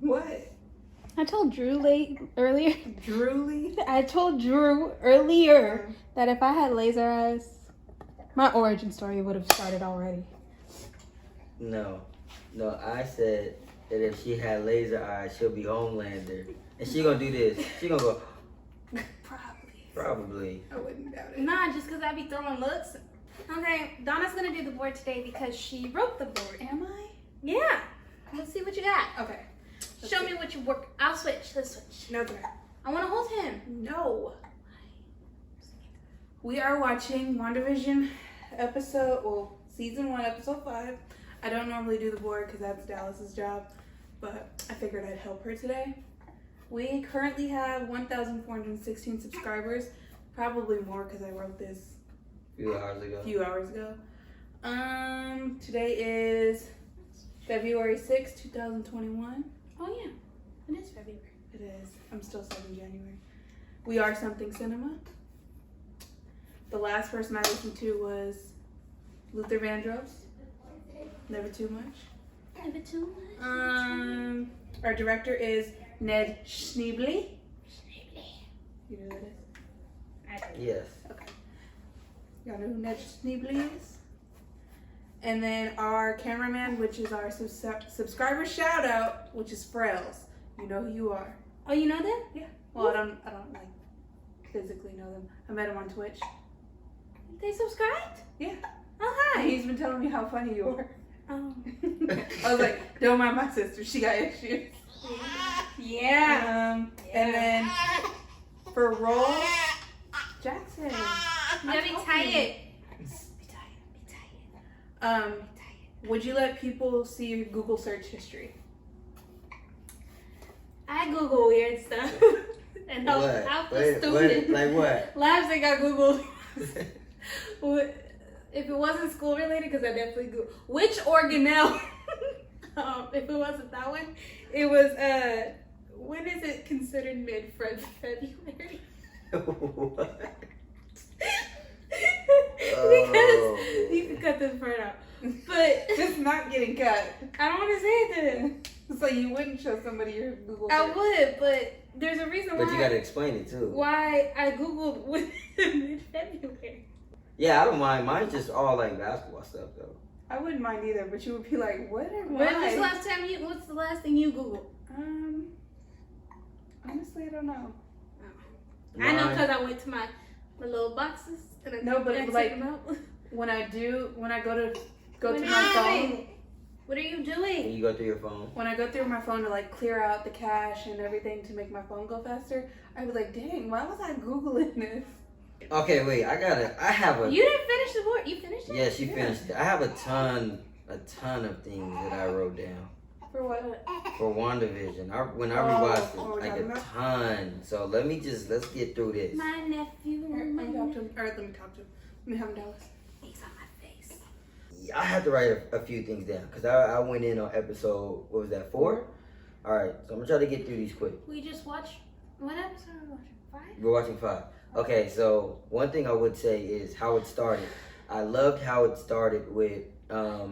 What? I told Drew earlier. Drewly? I told Drew earlier that if I had laser eyes, my origin story would have started already. No, I said that if she had laser eyes, she'll be Homelander. And she gonna do this. She gonna go, Probably. I wouldn't doubt it. Nah, just because I be throwing looks. Okay, Donna's going to do the board today because she wrote the board. Am I? Yeah. Let's see what you got. Okay. Show me what you work. I'll switch. Let's switch. No, okay. I want to hold him. No. We are watching WandaVision season 1, episode 5. I don't normally do the board because that's Dallas's job, but I figured I'd help her today. We currently have 1,416 subscribers, probably more because I wrote this A few hours ago. Today is February 6, 2021. Oh, yeah. It is February. It is. I'm still 7 January. We are Something Cinema. The last person I listened to was Luther Vandross. Never Too Much. Never too much. Our director is Ned Schneebly. You know who that is? I do. Yes. Okay. Y'all know who Ned Schneebly is? And then our cameraman, which is our subscriber shout out, which is Frails. You know who you are. Oh, you know them? Yeah. Well, I don't like physically know them. I met him on Twitch. They subscribed? Yeah. Oh, hi. And he's been telling me how funny you are. Oh. I was like, don't mind my sister. She got issues. Yeah. And then for Roll, Jackson. You gotta be tired. Be tired. Would you let people see your Google search history? I Google weird stuff. And help the student. Like what? Labs I got Googled. If it wasn't school related, because I definitely Googled. Which organelle? If it wasn't that one, it was, when is it considered mid-February? What? Because you can cut this part out. But It's not getting cut. I don't want to say it then. So you wouldn't show somebody your Google I search. would, but there's a reason But why. you gotta explain it too. Why I Googled with mid-February. Yeah, I don't mind. Mine's just all like basketball stuff though. I wouldn't mind either, but you would be like, what or When was why? the last time what's the last thing you Googled? Honestly, I don't know. I know because I went to my little boxes and I No, but X'd like them out. when I go to What my are you phone. doing? What are you When doing? you go through your phone. When I go through my phone to like clear out the cache and everything to make my phone go faster, I was like, dang, why was I Googling this? Okay, wait. I have a. You didn't finish the board. You finished it? Yeah, she finished it. I have a ton of things that I wrote down For what? for WandaVision. When I Oh, rewatched what we're it, like talking a about? ton. So let's get through this. My nephew. Let me talk to him. Or let me talk to him. Let me have him Dallas. He's on my face. I had to write a few things down because I went in on episode, what was that, 4? All right, so I'm gonna try to get through these quick. We just watched. What episode are we watching? 5? We're watching 5. Okay, so one thing I would say is how it started. I loved how it started with. Are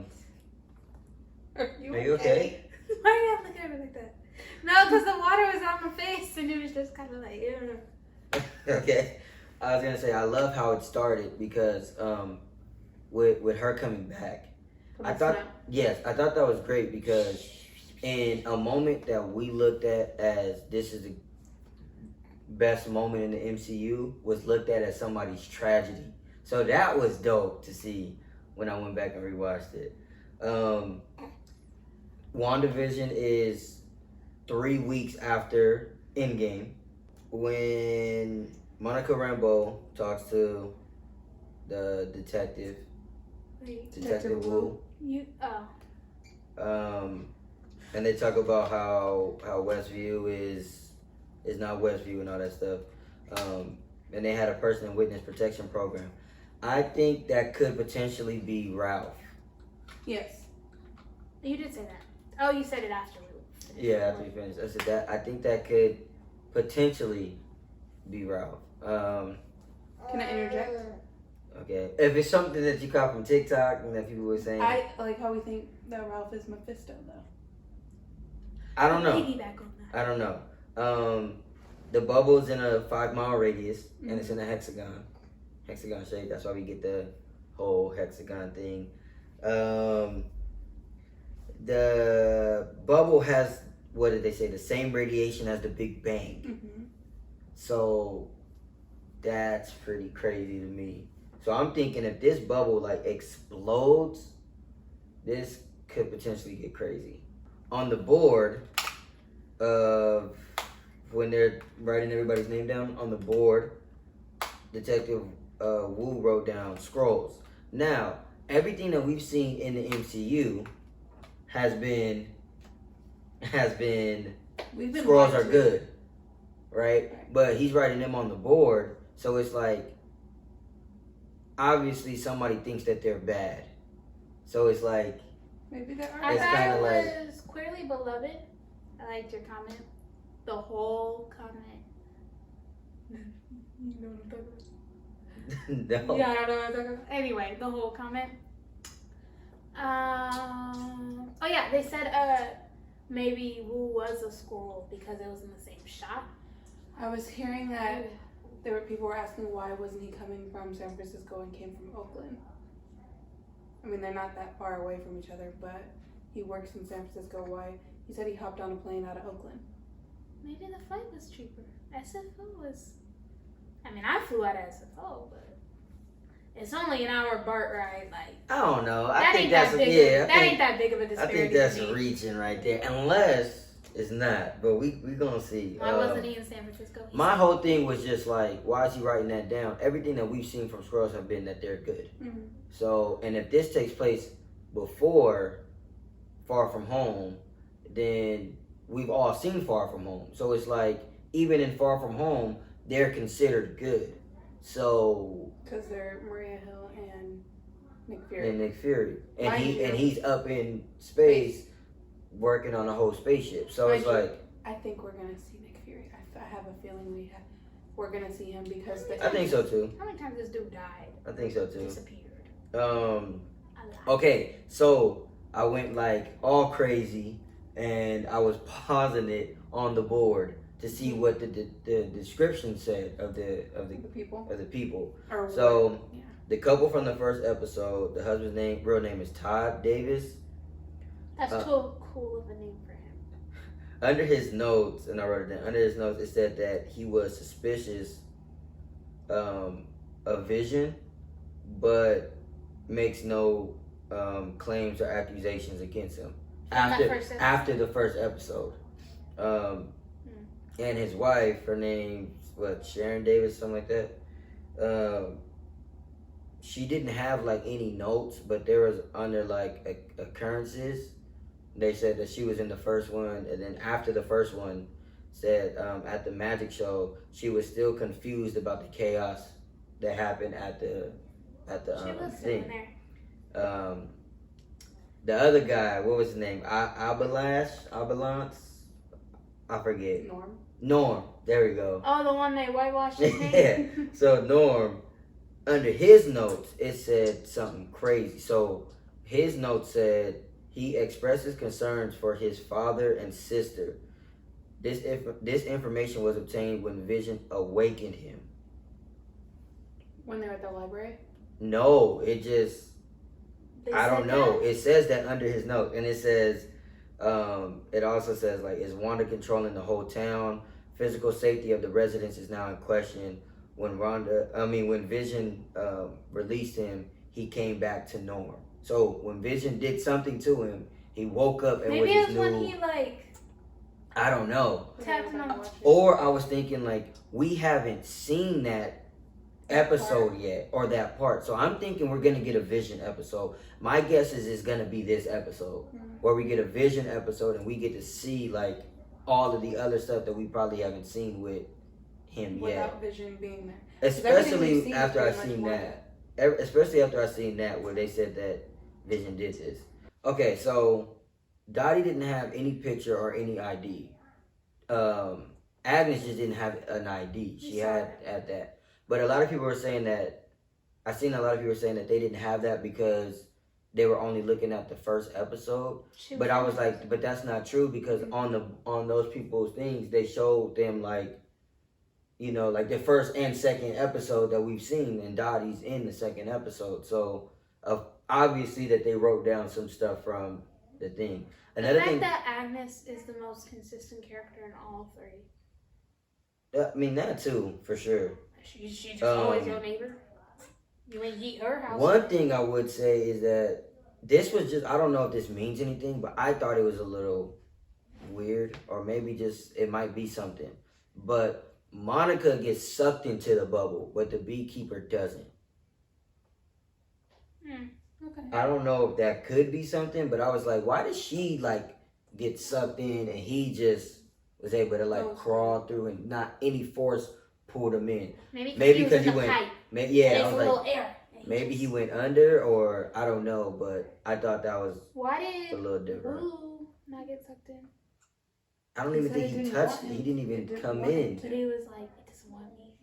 Are you okay? Why are you looking at me like that? No, because the water was on my face and it was just kind of like, ew. Okay, I was gonna say I love how it started because with her coming back, I thought that was great because in a moment that we looked at as this is the best moment in the MCU was looked at as somebody's tragedy. So that was dope to see when I went back and rewatched it. WandaVision is 3 weeks after Endgame when Monica Rambeau talks to the detective. Detective Wu. And they talk about how Westview is not Westview and all that stuff. And they had a person in witness protection program. I think that could potentially be Ralph. Yes. You did say that. Oh, you said it after we finished. Yeah, after we finished. I said that. I think that could potentially be Ralph. Can I interject? Okay. If it's something that you caught from TikTok and that people were saying. I like how we think that Ralph is Mephisto, though. I don't know. Piggyback on that. I don't know. The bubble's in a 5-mile radius, and it's in a hexagon shape. That's why we get the whole hexagon thing. The bubble has, what did they say? The same radiation as the Big Bang. Mm-hmm. So that's pretty crazy to me. So I'm thinking if this bubble like explodes, this could potentially get crazy. On the board of when they're writing everybody's name down on the board, Detective Wu wrote down scrolls. Now, everything that we've seen in the MCU has been scrolls are good, right? But he's writing them on the board, so it's like obviously somebody thinks that they're bad. So it's like maybe there are. I It's thought kinda it like- was queerly beloved. I liked your comment. The whole comment. You know what I'm talking about? no. Yeah, I don't know what I'm talking about. Anyway, the whole comment. Oh yeah, they said maybe Wu was a squirrel because it was in the same shot. I was hearing that people were asking why wasn't he coming from San Francisco and came from Oakland. I mean, they're not that far away from each other, but he works in San Francisco. Why? He said he hopped on a plane out of Oakland. Maybe the flight was cheaper. SFO was. I mean, I flew out of SFO, but it's only an hour BART ride. Like I don't know. I that think ain't that's that big. Ain't that big of a I disparity. think that's to me. reaching right there. Unless it's not, but we gonna see. Why wasn't he in San Francisco? My whole thing was just like, why is he writing that down? Everything that we've seen from Skrulls have been that they're good. Mm-hmm. So, and if this takes place before Far From Home, then we've all seen Far From Home. So it's like, even in Far From Home, they're considered good. So, Because they're Maria Hill and Nick Fury. And Mind you- he's up in space working on a whole spaceship. So Mind it's you, like, I think we're gonna see Nick Fury. I have a feeling we're gonna see him because I think so too. How many times this dude died? I think so too. Disappeared. Um, A lot. okay, so I went like all crazy and I was pausing it on the board to see what the description said of the the people. people. Or So what? Yeah. the couple from the first episode, the husband's real name is Todd Davis. That's too cool of a name for him. Under his notes, and I wrote it down. Under his notes, it said that he was suspicious of Vision, but makes no claims or accusations against him after the first episode. And his wife, her name's Sharon Davis, something like that. She didn't have like any notes, but there was under like occurrences. They said that she was in the first one, and then after the first one, said at the magic show she was still confused about the chaos that happened at the She was thing. sitting there. The other guy, what was his name? Abalance? I forget. Norm. There we go. Oh, the one they whitewashed his name? Yeah. So Norm, under his notes, it said something crazy. So his note said he expresses concerns for his father and sister. This information was obtained when Vision awakened him. When they were at the library? No, it just, I don't know. That? It says that under his note, and it says, it also says like, is Wanda controlling the whole town? Physical safety of the residents is now in question. When Vision released him, he came back to Norm. So when Vision did something to him, he woke up and Maybe was it his was new. when he like I don't know. tapped him on the Or I was thinking like, we haven't seen that episode yet, or that part. So I'm thinking we're gonna get a Vision episode. My guess is it's gonna be this episode where we get a Vision episode and we get to see like all of the other stuff that we probably haven't seen with him Without Vision being there. Especially after I seen that. Especially after I seen that where they said that Vision did this. Okay, so Dottie didn't have any picture or any ID. Agnes just didn't have an ID. She had that. But a lot of people were saying that, I seen a lot of people saying that they didn't have that because they were only looking at the first episode. But I was like, but that's not true because on those people's things, they showed them like, you know, like the first and second episode that we've seen, and Dottie's in the second episode. So obviously that they wrote down some stuff from the thing. The fact that Agnes is the most consistent character in all three. I mean, that too, for sure. She just always your neighbor. You ain't eat her house. One thing I would say is that this was just, I don't know if this means anything, but I thought it was a little weird, or maybe just, it might be something. But Monica gets sucked into the bubble, but the beekeeper doesn't. Okay. I don't know if that could be something, but I was like, why does she like get sucked in and he just was able to like crawl through and not any force pulled him in? Maybe because he went. I was like, maybe he went under, or I don't know, but I thought that was a little different. Blue not get sucked in? I don't even think he touched it. He didn't even come in. But he was like, it doesn't want me.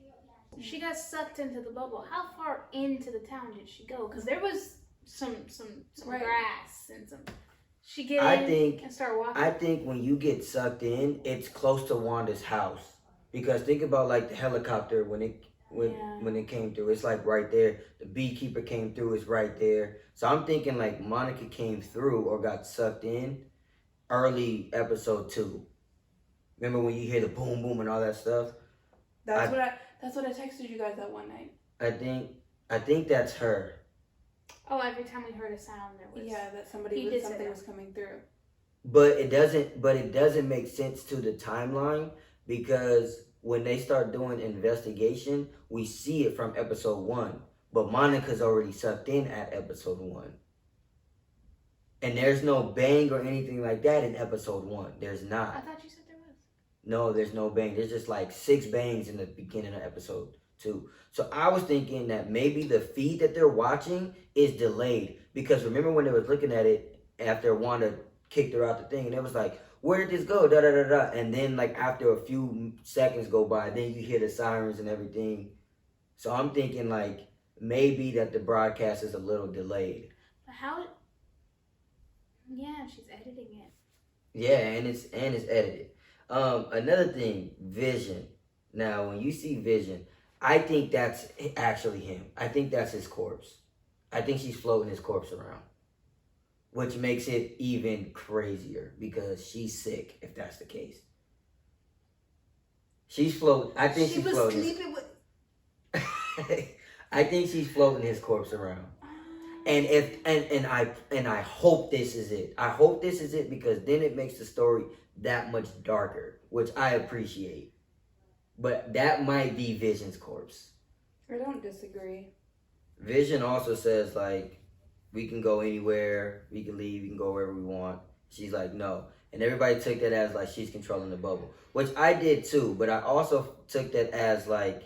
She got sucked into the bubble. How far into the town did she go? Because there was some grass and some. She get in and start walking. I think when you get sucked in, it's close to Wanda's house, because think about like the helicopter when it came through. It's like right there. The beekeeper came through. It's right there. So I'm thinking like Monica came through or got sucked in early episode 2. Remember when you hear the boom boom and all that stuff? That's what I texted you guys that one night. I think that's her. Oh, every time we heard a sound, there was that something was coming through. But it doesn't make sense to the timeline, because when they start doing investigation, we see it from episode 1. But Monica's already sucked in at episode 1. And there's no bang or anything like that in episode 1. There's not. I thought you said there was. No, there's no bang. There's just like 6 bangs in the beginning of episode 2. So I was thinking that maybe the feed that they're watching is delayed. Because remember when they was looking at it after Wanda kicked her out the thing, and it was like, where did this go? Da da da da. And then like after a few seconds go by, then you hear the sirens and everything. So I'm thinking like maybe that the broadcast is a little delayed. But how? Yeah, she's editing it. Yeah, and it's edited. Another thing, Vision. Now, when you see Vision, I think that's actually him. I think that's his corpse. I think she's floating his corpse around, which makes it even crazier because she's sick. If that's the case, she's floating. I think she's floating. Sleeping with. I think she's floating his corpse around. And I hope this is it. I hope this is it, because then it makes the story that much darker, which I appreciate. But that might be Vision's corpse. I don't disagree. Vision also says like, we can go anywhere, we can leave, we can go wherever we want. She's like, no. And everybody took that as like she's controlling the bubble, which I did too. But I also took that as like,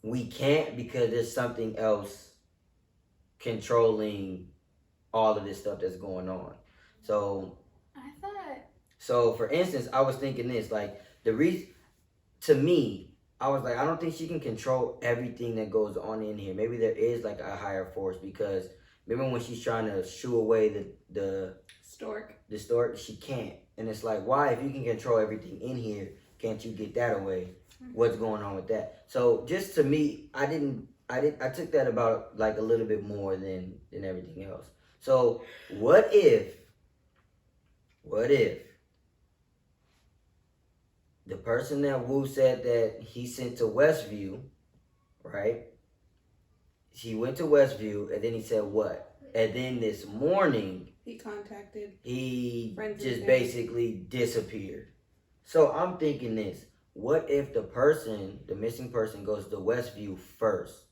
we can't, because there's something else controlling all of this stuff that's going on. So for instance, I was thinking this, like the reason, to me, I was like, I don't think she can control everything that goes on in here. Maybe there is like a higher force, because remember when she's trying to shoo away the stork, she can't. And it's like, why, if you can control everything in here, can't you get that away? What's going on with that? So just to me, I took that about like a little bit more than everything else. So what if the person that Wu said that he sent to Westview, right? He went to Westview, and then he said what? And then this morning, he just basically disappeared. So I'm thinking this. What if the missing person goes to Westview first,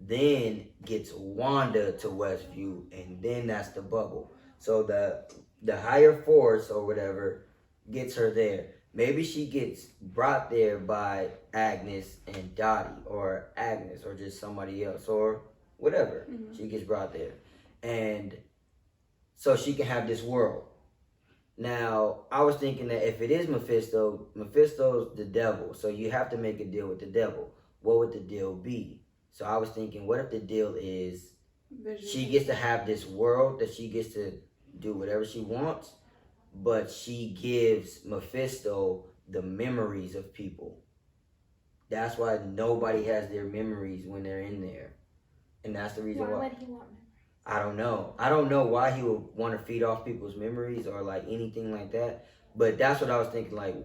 then gets Wanda to Westview, and then that's the bubble. So the higher force or whatever gets her there. Maybe she gets brought there by Agnes and Dottie, or Agnes, or just somebody else, or whatever. Mm-hmm. She gets brought there. And so she can have this world. Now, I was thinking that if it is Mephisto's the devil, so you have to make a deal with the devil. What would the deal be? So I was thinking, what if the deal is Vision. She gets to have this world that she gets to do whatever she wants, but she gives Mephisto the memories of people. That's why nobody has their memories when they're in there. And that's the reason why. Why would he want memories? I don't know. I don't know why he would want to feed off people's memories or like anything like that. But that's what I was thinking, like,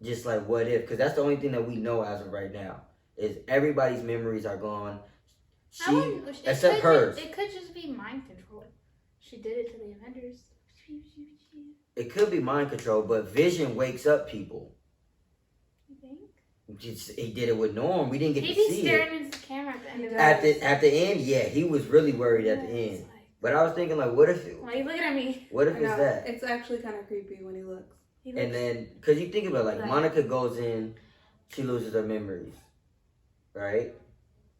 just like what if? Because that's the only thing that we know as of right now is everybody's memories are gone. Except hers. It could just be mind control. She did it to the Avengers. It could be mind control, but Vision wakes up people. You think? He did it with Norm. We didn't get to see it. He'd be staring into the camera at the end of it. At the end, yeah, he was really worried at the end. But I was thinking, like, what if? Why are you looking at me? What if it's that? It's actually kind of creepy when he looks. And then, because you think about it, like, Monica goes in, she loses her memories, right?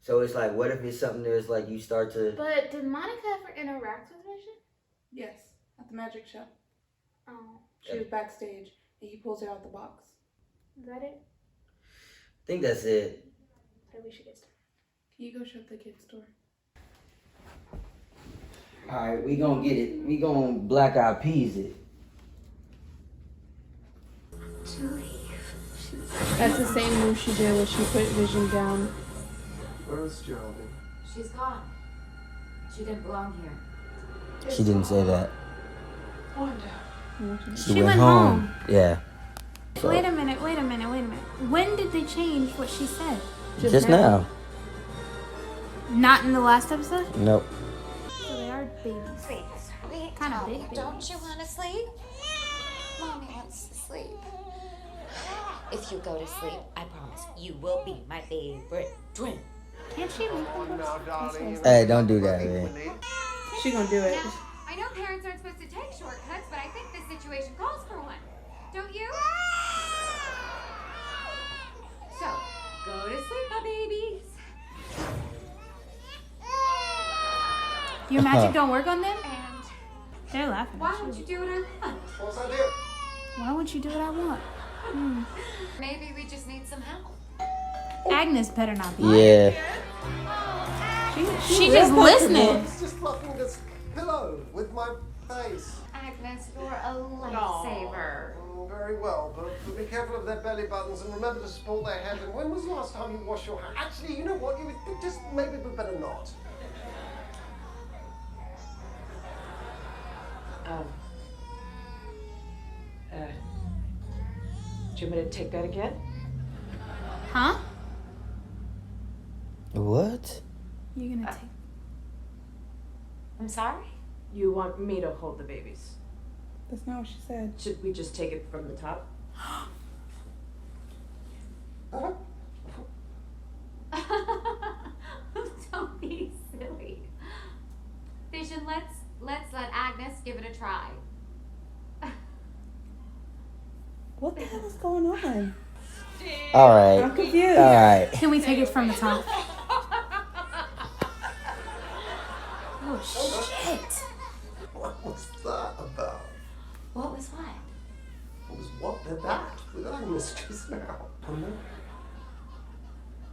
So it's like, what if it's something that's like you start to... But did Monica ever interact with Vision? Yes, at the magic show. Oh. She was backstage, and he pulls her out the box. Is that it? I think that's it. So we should get started. Can you go shut the kids' door? Alright, we gonna get it. We gonna black eyed peas it. That's the same move she did when she put Vision down. Where's Geraldine? She's gone. She didn't belong here. She didn't say that. Wanda. She went home. Yeah. So, Wait a minute. When did they change what she said? just now. Not in the last episode? Nope. So they are babies. Sweet. Kind of big babies. Don't you want to sleep? Mommy wants to sleep. If you go to sleep, I promise you will be my favorite twin. Can't she make them Now, darling. Hey, don't do that, man. She gonna do it. Now, I know parents aren't supposed to take shortcuts, but I think this situation calls for one. Don't you? So, go to sleep, my babies. Your magic don't work on them? And They're laughing. why don't you do what I want? What's that here? Why won't you do what I want? Maybe we just need some help. Agnes better not be. Yeah. She just listening. It's just fluffing this pillow with my face. Agnes, you're a lifesaver. Very well, but be careful of their belly buttons and remember to support their head. And when was the last time you washed your hands? Actually, you know what? You just maybe we better not. Do you want me to take that again? Huh? What? You're gonna take. I'm sorry? You want me to hold the babies? That's not what she said. Should we just take it from the top? Don't be silly. Vision, let's let Agnes give it a try. What the hell is going on? Alright. I'm confused. Alright. Can we take it from the top? Oh shit! What was that about? What was what? What was what? That with Agnes just now.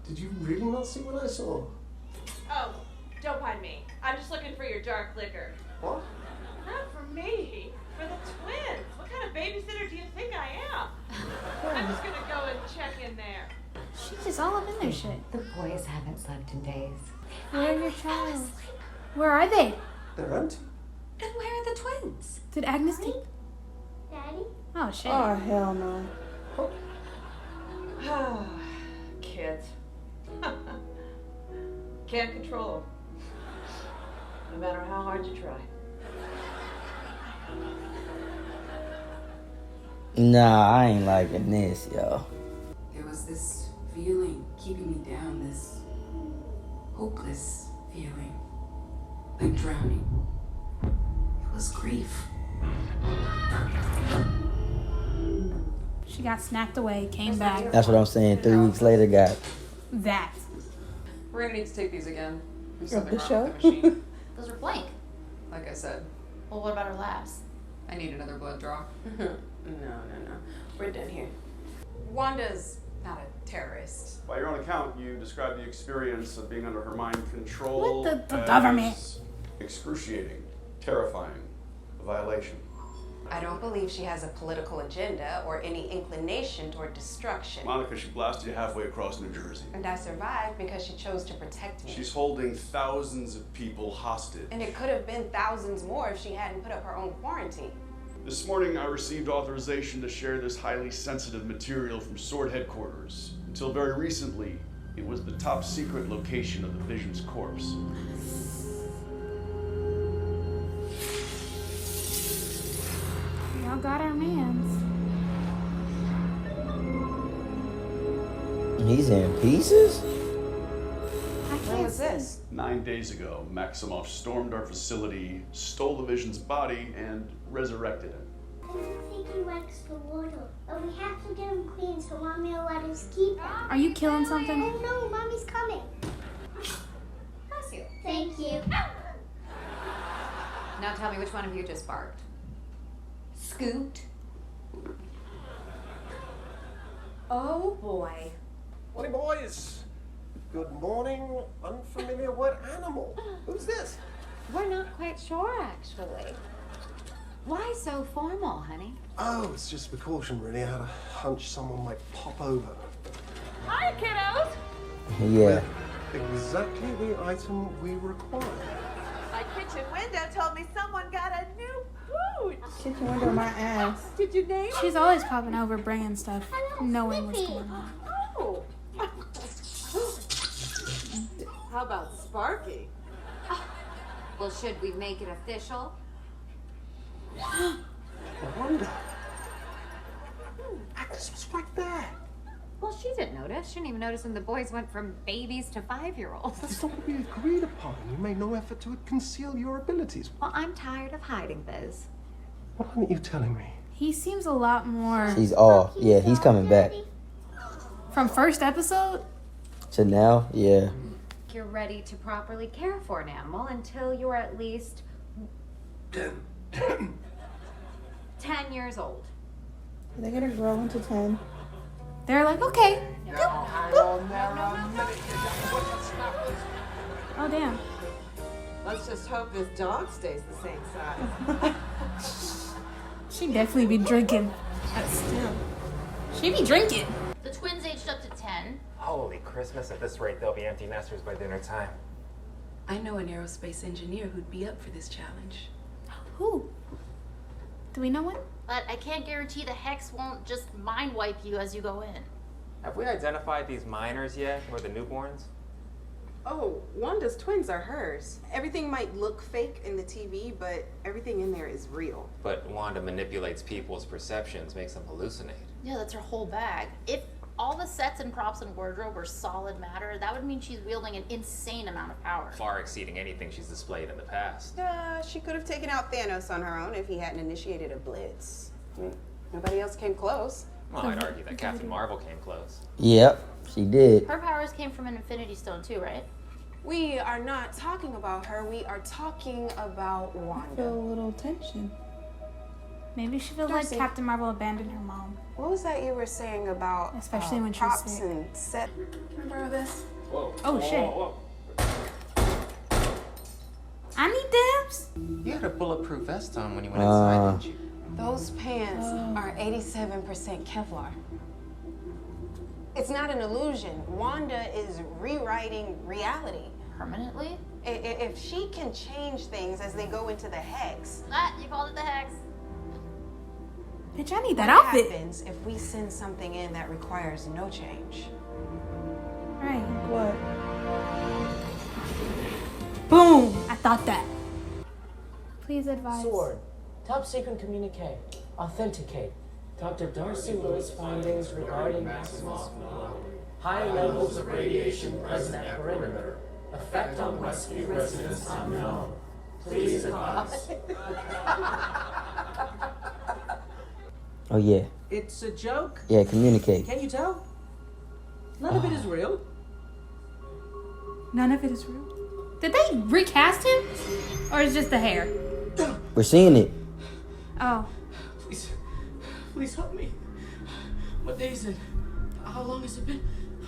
Did you really not see what I saw? Oh, don't mind me. I'm just looking for your dark liquor. What? Not for me, for the twins. What kind of babysitter do you think I am? I'm just gonna go and check in there. She's just all up in their shit. The boys haven't slept in days. Where are your child? Where are they? They're empty. Then where are the twins? Did Agnes take? Daddy? Oh shit! Oh hell no. Kids. Can't control them. No matter how hard you try. Nah, I ain't liking this, yo. There was this feeling keeping me down, this hopeless feeling, like drowning. It was grief. She got snapped away, came back. That's what I'm saying. 3 weeks later, got That. We're gonna need to take these again. There's Of something the wrong with show? the machine. Those are blank. Like I said, Well, what about our labs? I need another blood draw. No. We're done here. Wanda's not a terrorist. By your own account, you described the experience of being under her mind control What the as government? Excruciating, terrifying, a violation. I don't believe she has a political agenda or any inclination toward destruction. Monica, she blasted you halfway across New Jersey. And I survived because she chose to protect me. She's holding thousands of people hostage. And it could have been thousands more if she hadn't put up her own quarantine. This morning, I received authorization to share this highly sensitive material from Sword headquarters. Until very recently, it was the top secret location of the Vision's corpse. Y'all got our mans. He's in pieces? When was this? 9 days ago, Maximoff stormed our facility, stole the Vision's body, and resurrected him. I don't think he likes the water, but we have to get him clean so Mommy will let us keep him. Are you killing something? Oh no, Mommy's coming. Bless you. Thank you. Now tell me which one of you just barked. Scoot. Oh boy. Morning, boys. Good morning, unfamiliar word animal. Who's this? We're not quite sure, actually. Why so formal, honey? Oh, it's just precaution, really. I had a hunch someone might pop over. Hi, kiddos. Yeah. Exactly the item we require. My kitchen window told me someone got a new boot. Kitchen window, my ass. Did you name it? She's always popping over, bringing stuff, knowing what's going on. Oh. How about Sparky? Well, should we make it official? Wanda. Agnes was right there. Well, she didn't notice. She didn't even notice when the boys went from babies to 5-year-olds. That's not what we agreed upon. You made no effort to conceal your abilities. Well, I'm tired of hiding, Biz. Why aren't you telling me? He seems a lot more He's all. Yeah, he's coming back. from first episode. To now, yeah. You're ready to properly care for an animal until you're at least 10 years old. They're gonna grow into 10. They're like, okay. Oh damn. Let's just hope this dog stays the same size. She definitely be drinking. Still. She be drinking. The twins aged up to 10. Holy Christmas, at this rate, they'll be empty nesters by dinner time. I know an aerospace engineer who'd be up for this challenge. Who? Do we know one? But I can't guarantee the hex won't just mind wipe you as you go in. Have we identified these minors yet, or the newborns? Oh, Wanda's twins are hers. Everything might look fake in the TV, but everything in there is real. But Wanda manipulates people's perceptions, makes them hallucinate. Yeah, that's her whole bag. If all the sets and props and wardrobe were solid matter, that would mean she's wielding an insane amount of power. Far exceeding anything she's displayed in the past. She could have taken out Thanos on her own if he hadn't initiated a blitz. I mean, nobody else came close. Well, I'd argue that Captain Marvel came close. Yep, she did. Her powers came from an Infinity Stone too, right? We are not talking about her. We are talking about Wanda. Feel a little tension. Maybe she feels like Captain Marvel abandoned her mom. What was that you were saying about Especially when she was props sick. and set? Remember this? Whoa. Oh, shit. Whoa. I need dabs. You had a bulletproof vest on when you went inside, didn't you? Those pants are 87% Kevlar. It's not an illusion. Wanda is rewriting reality. Permanently? If she can change things as they go into the hex. You called it the hex. Bitch, I need that What outfit. happens if we send something in that requires no change? Right. What? Boom. I thought that. Please advise. Sword. Top secret communique. Authenticate. Dr. Darcy Lewis findings regarding Maximus below. High levels of radiation present at perimeter. Effect on Westview residents unknown. Please advise. Oh, yeah. It's a joke. Yeah, communicate. Can you tell? None of it is real. None of it is real. Did they recast him? Or is it just the hair? We're seeing it. Oh. Please help me. What day is it? How long has it been?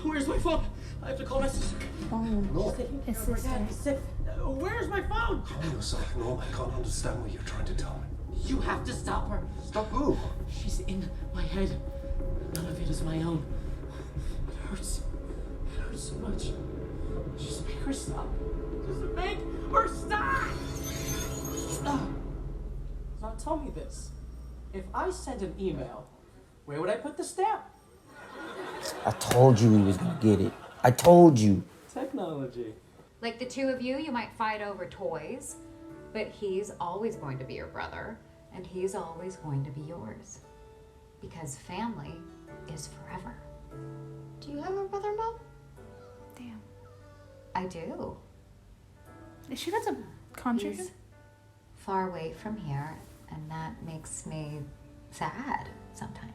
Where's my phone? I have to call my sister. Norm. His sister. Where's my phone? Calm yourself, Norm. I can't understand what you're trying to tell me. You have to stop her. Stop who? She's in my head. None of it is my own. It hurts. It hurts so much. Just make her stop. Just make her stop! Now tell me this. If I sent an email, where would I put the stamp? I told you he was gonna get it. I told you. Technology. Like the two of you might fight over toys, but he's always going to be your brother, and he's always going to be yours. Because family is forever. Do you have a brother, Mom? Damn. I do. Is she got some conjuration? He's far away from here, and that makes me sad sometimes.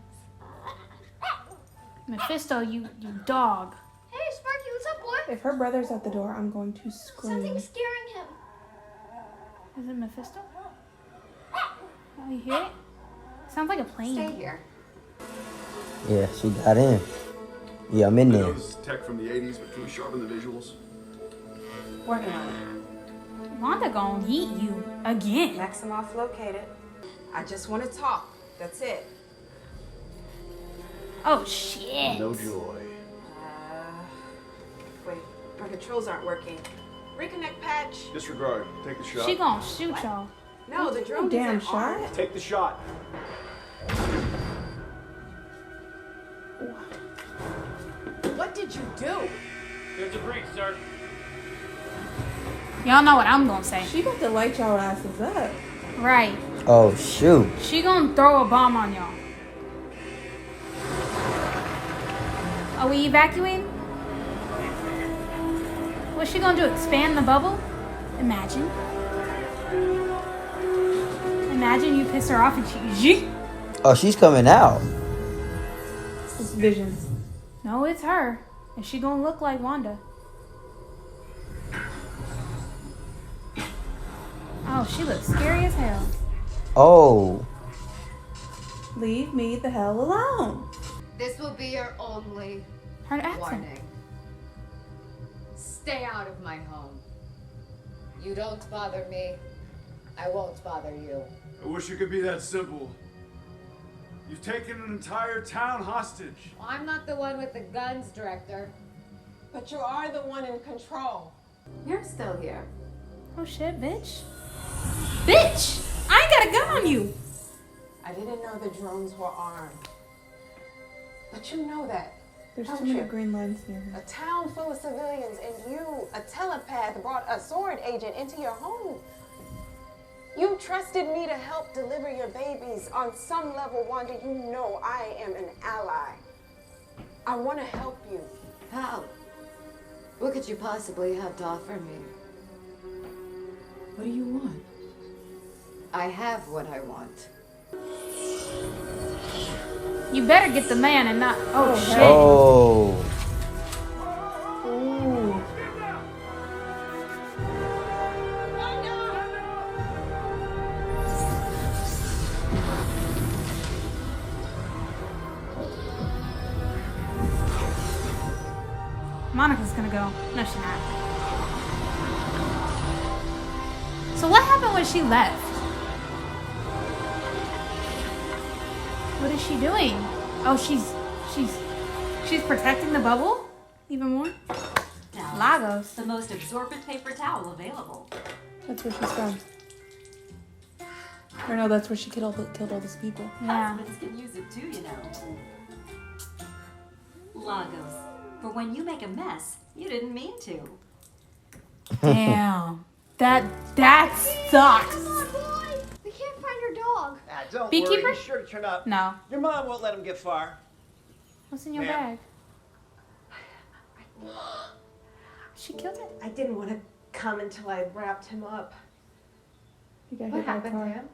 Mephisto, you dog. Hey, Sparky, what's up, boy? If her brother's at the door, I'm going to scream. Something's scaring him. Is it Mephisto? Oh, you hear it? Sounds like a plane. Stay here. Yeah, she got in. Yeah, I'm in I there. know this is tech from the 80s, but can we sharpen the visuals? Working on it. Wanda gonna yeet you again. Maximoff located. I just want to talk. That's it. Oh shit. No joy. Wait, our controls aren't working. Reconnect patch. Disregard. Take the shot. She gonna shoot y'all. No, the drone Damn isn't shot. armed. Take the shot. What did you do? There's a breach, sir. Y'all know what I'm gonna say. She got to light y'all asses up. Right. Oh shoot. She gonna throw a bomb on y'all. Are we evacuating? What's she gonna do? Expand the bubble? Imagine. Imagine you piss her off and she. Oh, she's coming out. It's Vision. No, it's her. And she gonna look like Wanda. Oh, she looks scary as hell. Oh. Leave me the hell alone. This will be your only Her accent. warning. Stay out of my home. You don't bother me. I won't bother you. I wish it could be that simple. You've taken an entire town hostage. Well, I'm not the one with the guns, Director. But you are the one in control. You're still here. Oh shit, bitch. Bitch! I ain't got a gun on you. I didn't know the drones were armed. But you know that. There's don't too many you? green lines near her. A town full of civilians and you, a telepath, brought a sword agent into your home. You trusted me to help deliver your babies. On some level, Wanda, you know I am an ally. I want to help you. How? What could you possibly have to offer me? What do you want? I have what I want. You better get the man and not. Oh shit. Oh. Ooh. Monica's gonna go. No, she's not. So what happened when she left? What is she doing? Oh, she's protecting the bubble even more. Lagos. The most absorbent paper towel available. That's where she's from. Or no, that's where she killed all those people. Yeah. Husbands can use it too, you know. Lagos. For when you make a mess, you didn't mean to. Damn. That sucks. Come on, boy. We can't find your dog. Don't Beekeeper? worry, he's sure to turn up. No. Your mom won't let him get far. What's in your Ma'am. bag? She killed it. I didn't want to come until I wrapped him up. You got What hit by a happened to car. him?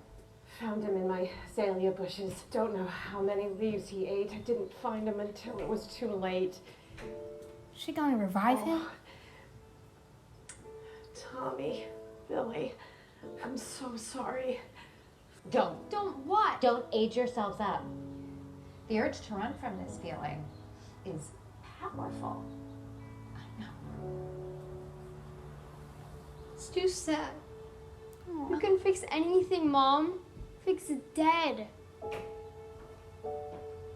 Found him in my azalea bushes. Don't know how many leaves he ate. I didn't find him until it was too late. She gonna revive him? Tommy, Billy, I'm so sorry. Don't. Don't what? Don't age yourselves up. The urge to run from this feeling is powerful. It's too sad. You can fix anything, Mom. Fix it dead.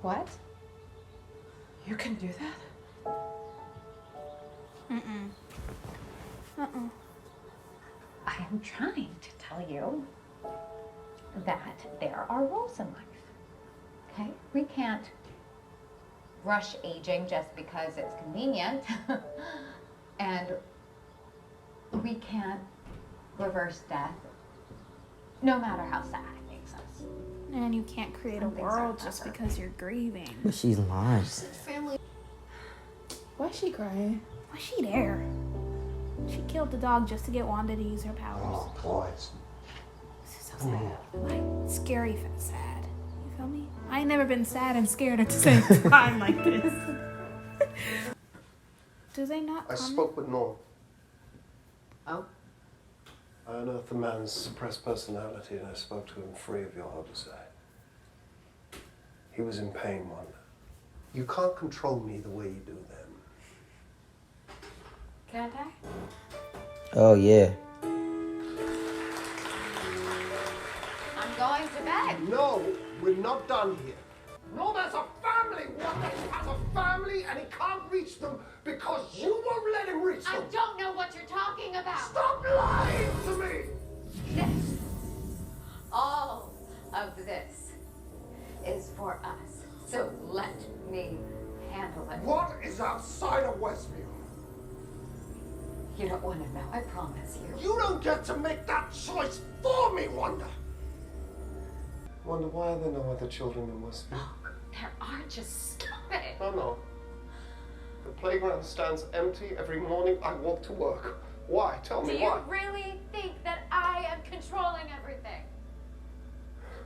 What? You can do that? I am trying to tell you that there are rules in life. Okay? We can't rush aging just because it's convenient. And we can't reverse death, no matter how sad it makes us. And you can't create a world just because you're grieving. But she's lying. Family. Why is she crying? Why's she there? She killed the dog just to get Wanda to use her powers. Oh, boys. This is so sad. Like, scary and sad. You feel me? I ain't never been sad and scared at the same time like this. Do they not I comment? spoke with Norm. Oh? I unearthed the man's suppressed personality and I spoke to him free of your oversight. He was in pain, Wanda. You can't control me the way you do them. Can't I? Oh, yeah. I'm going to bed. No, we're not done here. No, there's a family. Wanda has a family and he can't reach them because you won't let him reach them. I don't know what you're talking about. Stop lying to me! This, all of this is for us. So let me handle it. What is outside of Westview? You don't want to know, I promise you. You don't get to make that choice for me, Wanda. Wanda, why are there no other children in Westview? There are, just stop it. Oh, no. The playground stands empty every morning I walk to work. Why? Tell me why. Do you really think that I am controlling everything?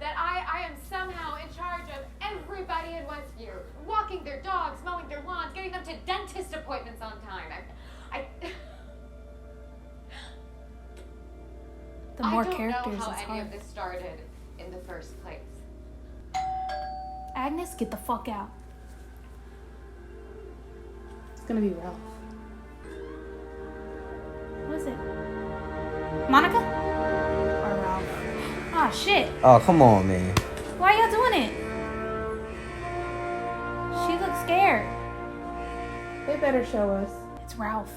That I am somehow in charge of everybody in Westview? Walking their dogs, mowing their lawns, getting them to dentist appointments on time. The more I don't characters, know how it's any hard. of this started in the first place. Agnes, get the fuck out. It's gonna be Ralph. What is it? Monica? Or Ralph? Ah, shit. Oh, come on, man. Why y'all doing it? She looks scared. They better show us. It's Ralph.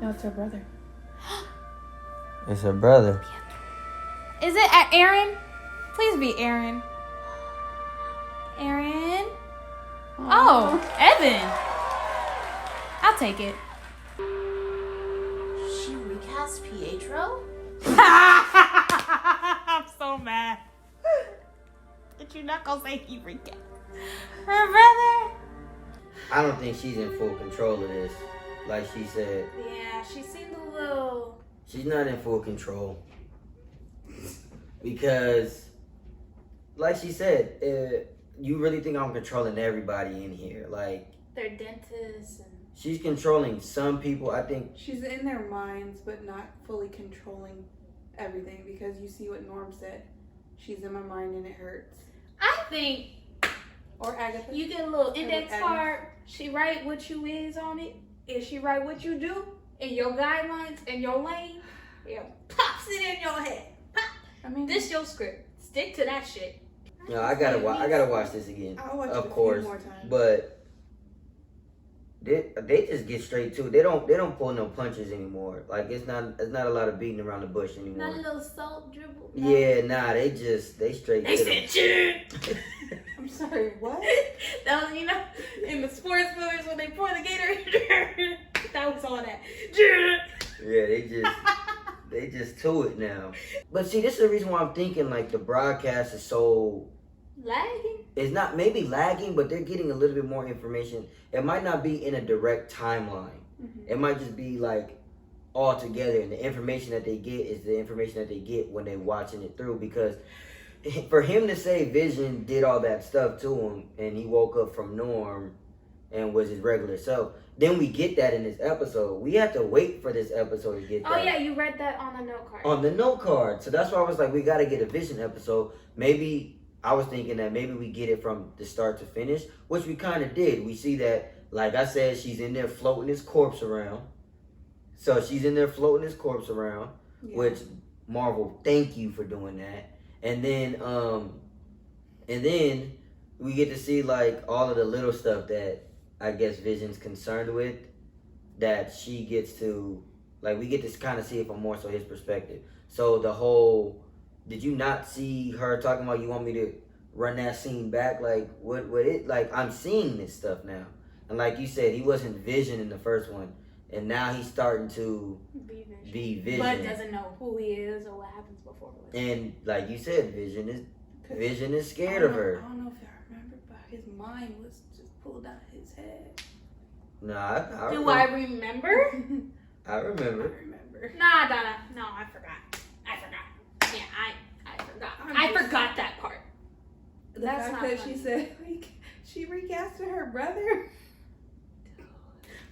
No, it's her brother. It's her brother. Is it Aaron? Please be Aaron. Aaron? Oh, Evan. I'll take it. She recast Pietro? I'm so mad. That you not gonna say he recast her brother? I don't think she's in full control of this. Like she said, Yeah, she seemed a little... she's not in full control. Because, like she said, you really think I'm controlling everybody in here? Like, They're dentists and... she's controlling some people. I think She's in their minds, but not fully controlling everything because you see what Norm said. She's in my mind and it hurts. I think Or Agatha. you get a little index Agnes. card. She write what you is on it. And she write what you do. And your guidelines and your lane. Yeah, pops it in your head. Pop. I mean, This your script. Stick to that shit. no, I gotta watch this again. I'll watch it a Of few course, more times. but they just get straight to it. They don't pull no punches anymore. Like it's not a lot of beating around the bush anymore. Not a little salt dribble. Yeah, nah, they straight They to said, them. I'm sorry, what? That was, you know, in the sports movies when they pour the Gatorade. That was all that. Yeah, they just to it now. But see, this is the reason why I'm thinking like the broadcast is so Lagging. it's not maybe lagging, but they're getting a little bit more information. It might not be in a direct timeline. Mm-hmm. It might just be like all together, and the information that they get is the information that they get when they're watching it through. Because for him to say Vision did all that stuff to him, and he woke up from Norm and was his regular self, then we get that in this episode. We have to wait for this episode to get that. Oh, yeah, you read that on the note card. On the note card. So that's why I was like, we got to get a Vision episode. Maybe I was thinking that maybe we get it from the start to finish, which we kind of did. We see that like I said, she's in there floating his corpse around. So she's in there floating his corpse around, which Marvel, thank you for doing that. And then we get to see like all of the little stuff that I guess Vision's concerned with, that she gets to, like, we get to kind of see it from more so his perspective. So the whole, did you not see her talking about, you want me to run that scene back? Like, what it, like, I'm seeing this stuff now. And like you said, he wasn't Vision in the first one. And now he's starting to be Vision. But doesn't know who he is or what happens before. And like you said, Vision is scared of her. I don't know if y'all remember, but his mind was just pulled out his head. Nah, I Do I remember? I remember. Nah, Donna. No, I forgot. Yeah, I forgot. I forgot that part. The That's fact not that funny. she said she recasted her brother.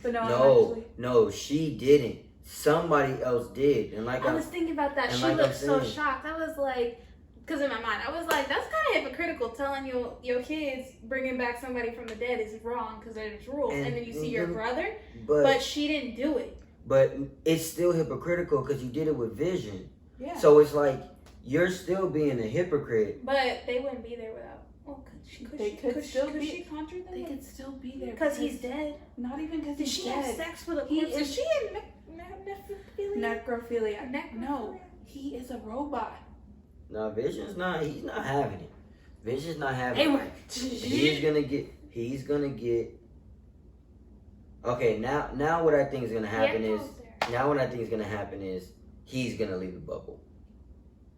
But no, No, she didn't. Somebody else did. And like I was thinking about that. She looked so shocked. I was like, because in my mind, I was like, that's kind of hypocritical, telling your kids bringing back somebody from the dead is wrong because there's rules. And then you see your brother, but she didn't do it. But it's still hypocritical because you did it with Vision. Yeah. So it's like, you're still being a hypocrite. But they wouldn't be there without. Well, could she conjure them? They could still be there because he's dead. Not even because Did he's she dead. have sex with a corpse? Is she in necrophilia? No, he is a robot. No, Vision's not. He's not having it. Vision's not having They it. were. He's gonna get. Okay, now what I think is gonna happen is. Now what I think is gonna happen is he's gonna leave the bubble.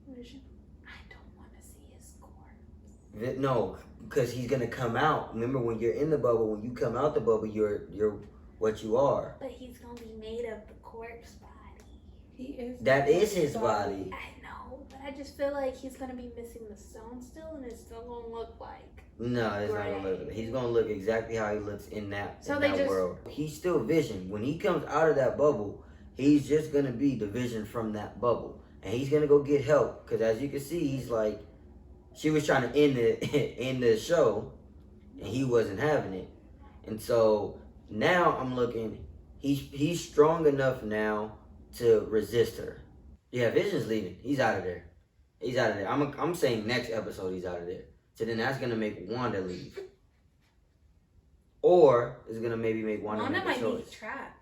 Vision. I don't want to see his corpse. No, because he's gonna come out. Remember, when you're in the bubble, when you come out the bubble, you're what you are. But he's gonna be made of the corpse body. He is. That is his body. I know, but I just feel like he's gonna be missing the stone still, and it's still gonna look like. No, it's not gonna look. He's gonna look exactly how he looks in that world. He's still Vision. When he comes out of that bubble, he's just gonna be the Vision from that bubble, and he's gonna go get help. Cause as you can see, he's like, she was trying to end the show, and he wasn't having it, and so now I'm looking. He's strong enough now to resist her. Yeah, Vision's leaving. He's out of there. He's out of there. I'm saying next episode he's out of there. So then that's gonna make Wanda leave, or it's gonna maybe make Wanda make a might choice. be trapped.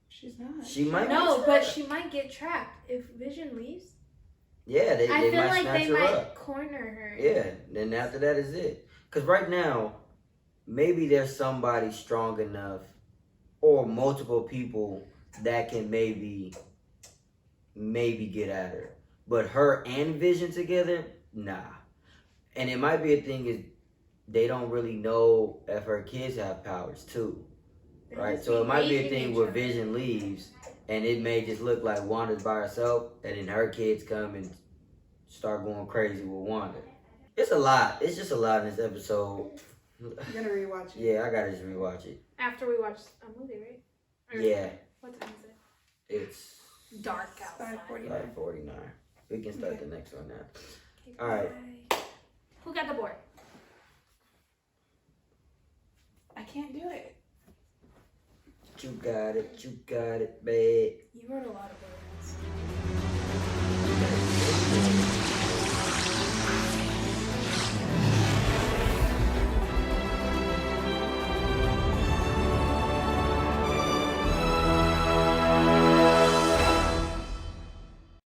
She's not. She might. No, but she might get trapped if Vision leaves. Yeah, they I feel might like snatch they her might up. corner her. Yeah, then after that is it. Cause right now, maybe there's somebody strong enough, or multiple people that can maybe get at her. But her and Vision together, nah. And it might be a thing is they don't really know if her kids have powers too, right? So it might be a thing where Vision leaves, and it may just look like Wanda's by herself, and then her kids come and start going crazy with Wanda. It's a lot. It's just a lot in this episode. You're gonna rewatch it. Yeah, I gotta just rewatch it. After we watch a movie, right? Or Yeah. What time is it? It's Dark outside. 5:49. We can start the next one now. All right. Who got the board? I can't do it. You got it, babe. You wrote a lot of words.